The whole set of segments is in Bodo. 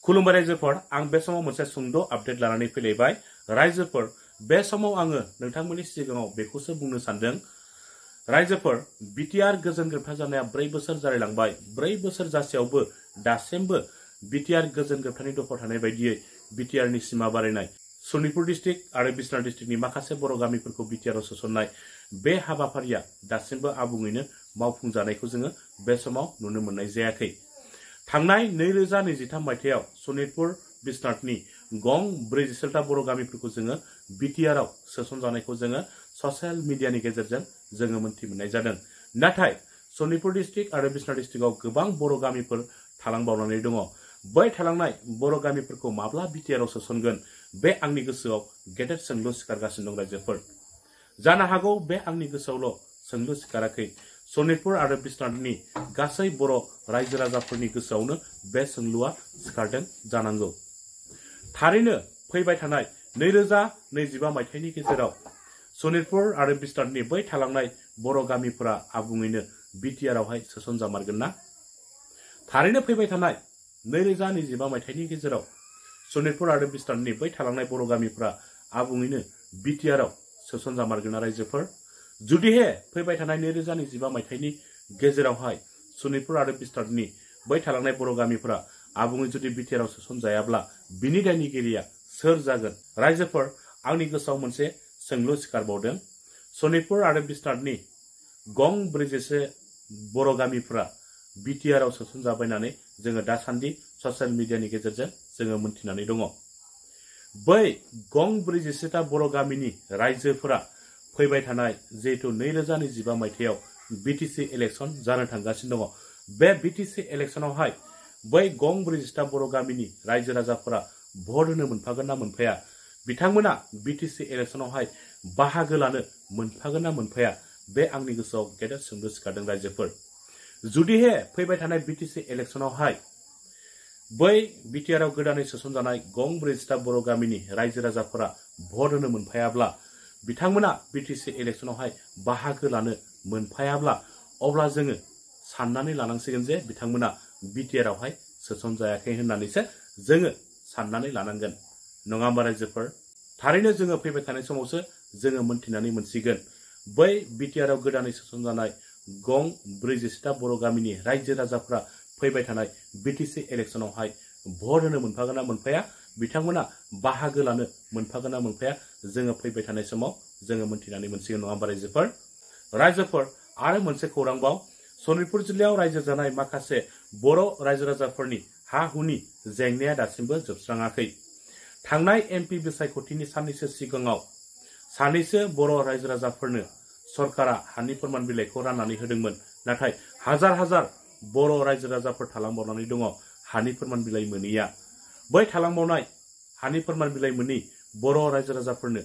खुलुमबाय रायजोफोर आं बे समाव मोनसे सुंद' आपडेट लानानै फैलायबाय रायजोफोर बे समाव आङो नोंथांमोननि सिगाङाव बेखौसो बुंनो सानदों रायजोफोर बिटिआर गोजोन गोरोबथा जानाया 4 बोसोर जालायलांबाय 4 बोसोर जासेयावबो दासिमबो बिटिआर गोजोन गोरोबथानि दफा थानाय बायदियै बिटिआरनि सिमा बारायनाय सनितपुर डिस्ट्रिक्ट आरो बिश्वनाथ डिस्ट्रिक्टनि माखासे बर' गामिफोरखौ बिटिआरआव सोसननाय बे हाबाफारिया दासिमबो आबुङैनो मावफुंजानायखौ जोङो बे समाव नुनो मोननाय जायाखै। थांनाय 2023 मायथाइयाव सनितपुर बिश्वनाथनि गं 47टा बर' गामिफोरखौ जोङो बिटिआरआव सोसनजानायखौ जोङो ससियेल मिडियानि गेजेरजों जोङो मोनथि मोननाय जादों। नाथाय सनितपुर डिस्ट्रिक्ट आरो बिश्वनाथ डिस्ट्रिक्टआव गोबां बर' गामिफोर थालांबावनानै दङ। बै थालांनाय बर' गामिफोरखौ माब्ला बिटिआरआव सोसनगोन बे आंनि गोसोआव गेदेर सोंलु सिखारगासिनो दं रायजोफोर। जानो हागौ बे आंनि गोसोआवल' सोंलु सिखाराखै सनितपुर आरो बिश्वनाथनि गासै बर' रायजो राजाफोरनि गोसोआवनो बे सोंलुआ सिखारदों जानांगौ। थारैनो फैबाय थानाय 2025 मायथाइनि गेजेराव सनितपुर आरो बिश्वनाथनि बै थालांनाय बर' गामिफोरा आबुङैनो बिटिआरआवहाय सोसनजामारगोन ना? थारैनो फैबाय थानाय 2025 मायथाइनि गेजेराव सनितपुर आरो बिश्वनाथनि बै थालांनाय बर' गामिफोरा आबुङैनो बिटिआरआव सोसनजामारगोन ना रायजोफोर? जुदिहे फैबाय थानाय 2025 मायथाइनि गेजेरावहाय सनितपुर आरो बिश्वनाथनि बै थालांनाय बर' गामिफोरा आबुङै जुदि बिटिआरआव सोसनजायाब्ला बिनि दायनिगिरिया सोर जागोन? रायजोफोर आंनि गोसोआव मोनसे सोंलु सिखारबावदों। सनितपुर आरो बिश्वनाथनि गं 47 बर' गामिफोरा बिटिआरआव सोसनजाबायनानै जोङो दासान्दि ससियेल मिडियानि गेजेरजों जोङो मोनथिनानै दङ। बै गं 47टा बर' गामिनि रायजोफोरा फैबाय थानाय जिहेतु 2025 मायथाइयाव बिटिसि इलेक्शन जानो थांगासिनो दङ। बे बिटिसि इलेक्शनावहाय बै गं 47टा बर' गामिनि रायजो राजाफोरा भट होनो मोनफागोन ना मोनफाया? बिथांमोना बिटिसि इलेक्शनावहाय बाहागो लानो मोनफागोन ना मोनफाया? बे आंनि गोसोआव गेदेर सोंलु सिखारदों रायजोफोर। जुदिहे फैबाय थानाय बिटिसि इलेक्शनावहाय बै बिटिआरआव गोदानै सोसनजानाय गं 47टा बर' गामिनि रायजो राजाफोरा भट होनो मोनफायाब्ला बिथांमोना बिटिसि इलेक्शनावहाय बाहागो लानो मोनफायाब्ला अब्ला जोङो साननानै लानांसिगोन जे बिथांमोना बिटिआरआवहाय सोसनजायाखै होननानैसो जोङो साननानै लानांगोन। नङा होमबा रायजोफोर? थारैनो जोङो फैबाय थानाय समावसो जोङो मोनथिनानै मोनसिगोन बै बिटिआरआव गोदानै सोसनजानाय गं 47टा बर' गामिनि रायजो राजाफोरा फैबाय थानाय बिटिसि इलेक्शनावहाय भट होनो मोनफागोन ना मोनफाया? बिथांमोना बाहागो लानो मोनफागोन ना मोनफाया? जोङो फैबाय थानाय समाव जोङो मोनथिनानै मोनसिगोन। नङा होमबा रायजोफोर? रायजोफोर आरो मोनसे खौरांबाव सनितपुर जिल्लायाव रायजो जानाय माखासे बर' रायजो राजाफोरनि हा हुनि जेंनाया दासिमबो जोबस्राङाखै। थांनाय एमपि बिसायख'थिनि साननैसो सिगाङाव सानैसो बर' रायजो राजाफोरनो सरकारा हानि फोरमान बिलाइखौ राननानै होदोंमोन। नाथाय हाजार हाजार बर' रायजो राजाफोर थालांबावनानै दङ हानि फोरमान बिलाइ मोनैया। बै थालांबावनाय हानि फोरमान बिलाइ मोनै बर' रायजो राजाफोरनो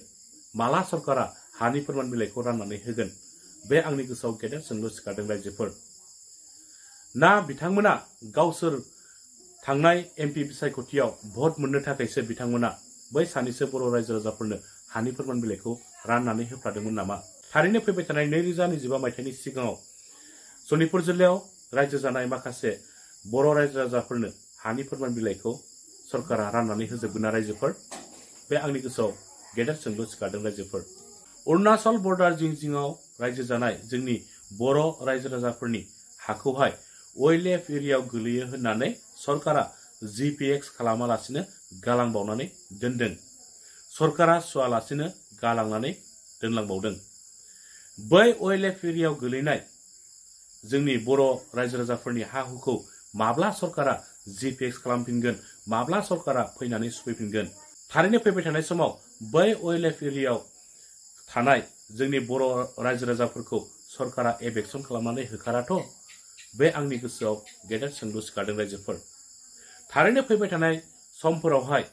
माला सरकारा हानि फोरमान बिलाइखौ राननानै होगोन? बे आंनि गोसोआव गेदेर सोंलु सिखारदों रायजोफोर। ना बिथांमोना गावसोर थांनाय एमपि बिसायख'थियाव भट मोननो थाखायसो बिथांमोना बै सानैसो बर' रायजो राजाफोरनो हानि फोरमान बिलाइखौ राननानै होफ्लादोंमोन नामा? थारैनो फैबाय थानाय 2025 मायथाइनि सिगाङाव सनितपुर जिल्लायाव रायजो जानाय माखासे बर' रायजो राजाफोरनो हानि फोरमान बिलाइखौ सरकारा राननानै होजोबगोन ना रायजोफोर? बे आंनि गोसोआव गेदेर सोंलु सिखारदों रायजोफोर। अरुणाचल बर्डार जिं जिङाव रायजो जानाय जोंनि बर' रायजो राजाफोरनि हाखौहाय OLF एरियायाव गोलैयो होननानै सरकारा GPX खालामालासिनो गालांबावनानै दोनदों। सरकारा सुवालासिनो गालांनानै दोनलांबावदों। बै OLF एरियायाव गोलैनाय जोंनि बर' रायजो राजाफोरनि हा हुखौ माब्ला सरकारा GPX खालामफिनगोन? माब्ला सरकारा फैनानै सुफैफिनगोन? थारैनो फैबाय थानाय समाव बै OLF एरियायाव थानाय जोंनि बर' रायजो राजाफोरखौ सरकारा एभेक्सन खालामनानै होखाराथ'? बे आंनि गोसोआव गेदेर सोंलु सिखारदों रायजोफोर। थारैनो फैबाय थानाय समफोरावहाय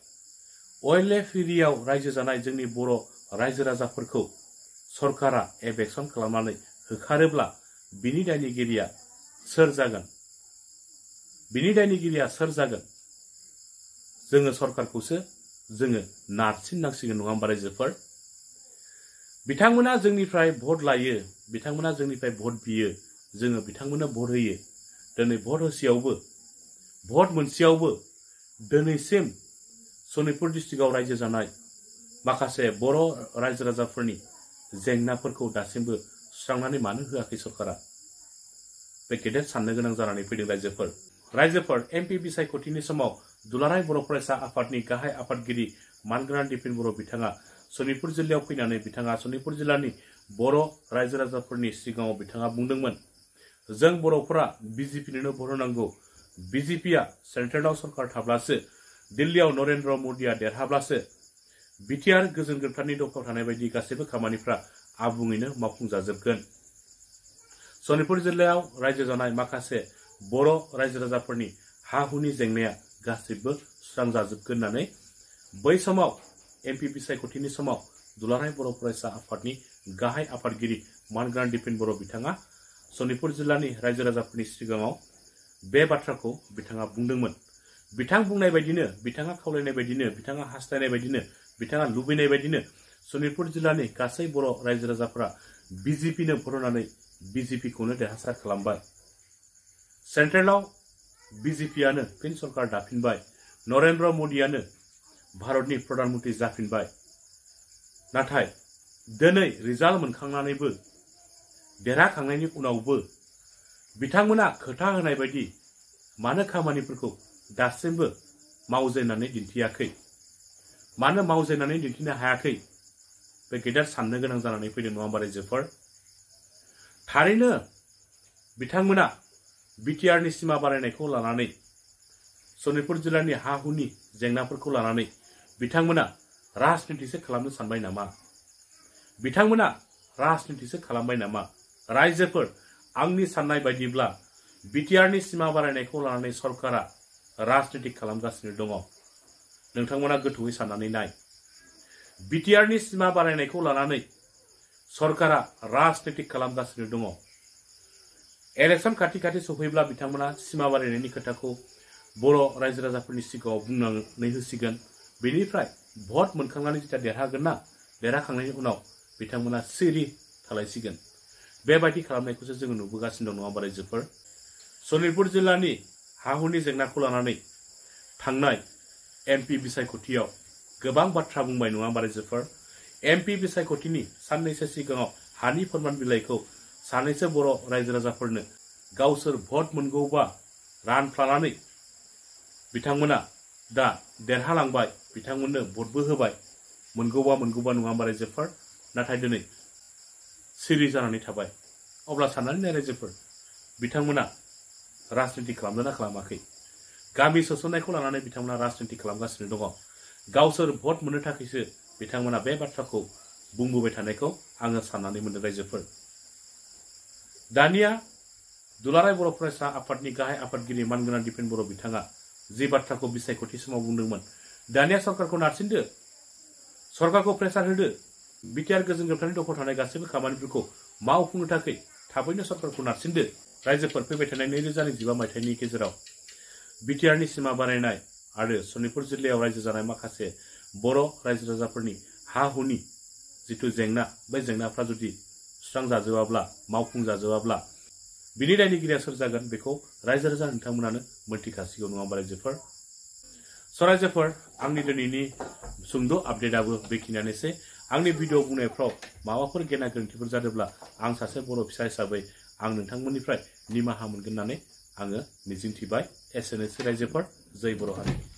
OLF एरियायाव रायजो जानाय जोंनि बर' रायजो राजाफोरखौ सरकारा एभेक्सन खालामनानै होखारोब्ला बिनि दायनिगिरिया सोर जागोन? बिनि दायनिगिरिया सोर जागोन? जोङो सरकारखौसो जोङो नारसिननांसिगोन। नङा होमबा रायजोफोर? बिथांमोना जोंनिफ्राय भट लायो, बिथांमोना जोंनिफ्राय भट बियो, जोङो बिथांमोननो भट होयो। दिनै भट होसेयावबो भट मोनसेयावबो दिनैसिम सनितपुर डिस्ट्रिक्टआव रायजो जानाय माखासे बर' रायजो राजाफोरनि जेंनाफोरखौ दासिमबो सुस्रांनानै मानो होआखै सरकारा? बे गेदेर साननो गोनां जानानै फैदों रायजोफोर एमपि बिसायख'थिनि समाव दुलाराय बर' फरायसा आफादनि गाहाय आफादगिरि मानगोनां दिपेन बर' बिथाङा सनितपुर जिल्लायाव फैनानै बिथाङा सनितपुर जिल्लानि बर' रायजो राजाफोरनि सिगाङाव बिथाङा बुंदोंमोन, जों बर'फोरा बिजेपिनो भट होनांगौ। बिजेपिया सेन्ट्रेलाव सरकार थाब्लासो, दिल्लीयाव नरेन्द्र मदिया देरहाब्लासो बिटिआर गोजोन गोरोबथानि दफायाव थानाय बायदि गासैबो खामानिफ्रा आबुङैनो मावफुंजाजोबगोन। सनितपुर जिल्लायाव रायजो जानाय माखासे बर' रायजो राजाफोरनि हा-हुनि जेंनाया गासैबो सुस्रांजाजोबगोन होननानै बै समाव एमपि बिसायख'थिनि समाव दुलाराय बर' फरायसा आफादनि गाहाय आफादगिरि मानगोनां दिपेन बर' बिथाङा सनितपुर जिल्लानि रायजो राजाफोरनि सिगाङाव बे बाथ्राखौ बिथाङा बुंदोंमोन। बिथां बुंनाय बायदिनो, बिथाङा खावलायनाय बायदिनो, बिथाङा हास्थायनाय बायदिनो, बिथाङा लुबैनाय बायदिनो सनितपुर जिल्लानि गासै बर' रायजो राजाफोरा बिजेपिनो भट होनानै बिजेपिखौनो देरहासार खालामबाय। सेन्ट्रेलाव बिजेपियानो फिन सरकार दाफिनबाय। नरेन्द्र मदियानो भारतनि प्रधान मन्त्रि जाफिनबाय। नाथाय दिनै रिजाल्ट मोनखांनानैबो, देरहाखांनायनि उनावबो बिथांमोना खोथा होनाय बायदि मानो खामानिफोरखौ दासिमबो मावजेननानै दिन्थियाखै? मानो मावजेननानै दिन्थिनो हायाखै? बे गेदेर साननो गोनां जानानै फैदों, नङा होमबा रायजोफोर? थारैनो बिथांमोना बिटिआरनि सिमा बारायनायखौ लानानै, सनितपुर जिल्लानि हा-हुनि जेंनाफोरखौ लानानै बिथांमोना राजनितिसो खालामनो सानबाय नामा? बिथांमोना राजनितिसो खालामबाय नामा? रायजोफोर, आंनि साननाय बायदिब्ला बिटिआरनि सिमा बारायनायखौ लानानै सरकारा राजनिति खालामगासिनो दङ। नोंथांमोना गोथौयै साननानै नाय। बिटिआरनि सिमा बारायनायखौ लानानै सरकारा राजनिति खालामगासिनो दङ। इलेक्शन खाथि सफैब्ला बिथांमोना सिमा बारायनायनि खोथाखौ बर' रायजो राजाफोरनि सिगाङाव बुंनानै होसिगोन। बेनिफ्राय भट मोनखांनानै जेब्ला देरहागोन ना, देरहाखांनायनि उनाव बिथांमोना सिरि थालायसिगोन। बेबायदि खालामनायखौसो जोङो नुबोगासिनो दं, नङा होमबा रायजोफोर? सनितपुर जिल्लानि हा-हुनि जेंनाखौ लानानै थांनाय एमपि बिसायख'थियाव गोबां बाथ्रा बुंबाय, नङा होमबा रायजोफोर? एमपि बिसायख'थिनि साननैसो सिगाङाव हानि फोरमान बिलाइखौ सानैसो बर' रायजो राजाफोरनो गावसोर भट मोनगौबा रानफ्लानानै बिथांमोना दा देरहालांबाय, बिथांमोननो भटबो होबाय, मोनगौबा नङा होमबा रायजोफोर? नाथाय दिनै सिरि जानानै थाबाय। अब्ला साननानै नाय रायजोफोर, बिथांमोना राजनिति खालामदोंना खालामाखै? गामि सोसननायखौ लानानै बिथांमोना राजनिति खालामगासिनो दङ। गावसोर भट मोननो थाखायसो बिथांमोना बे बाथ्राखौ बुंबोबाय थानायखौ आङो साननानै मोनदों रायजोफोर। दानिया दुलाराय बर' फरायसा आफादनि गाहाय आफादगिरि मानगोनां दिपेन बर' बिथाङा जि बाथ्राखौ बिसायख'थि समाव बुंदोंमोन, दानिया सरकारखौ नारसिनदो, सरकारखौ प्रेसार होदो, बिटिआर गोजोन गोरोबथानि दफायाव थानाय गासैबो खामानिफोरखौ मावफुंनो थाखाय थाबैनो सरकारखौ नारसिनदो। रायजोफोर, फैबाय थानाय 2025 मायथाइनि गेजेराव बिटिआरनि सिमा बारायनाय आरो सनितपुर जिल्लायाव रायजो जानाय माखासे बर' रायजो राजाफोरनि हा-हुनि जिथु जेंना, बै जेंनाफ्रा जुदि सुस्रांजाजोबाब्ला, मावफुंजाजोबाब्ला बिनि दायनिगिरिया सोर जागोन बेखौ रायजो राजा नोंथांमोनानो मोनथिखासिगौ, नङा होमबा रायजोफोर? रायजोफोर, आंनि दिनैनि सुंद' आपडेटआबो बेखिनियानोसै। आंनि भिडिअ बुंनायफ्राव माबाफोर गेना गोरोन्थिफोर जादोंब्ला आं सासे बर' फिसा हिसाबै आं नोंथांमोननिफ्राय निमाहा मोनगोन होननानै आङो मिजिंथिबाय। एसेनोसै रायजोफोर, जय बर' हारि।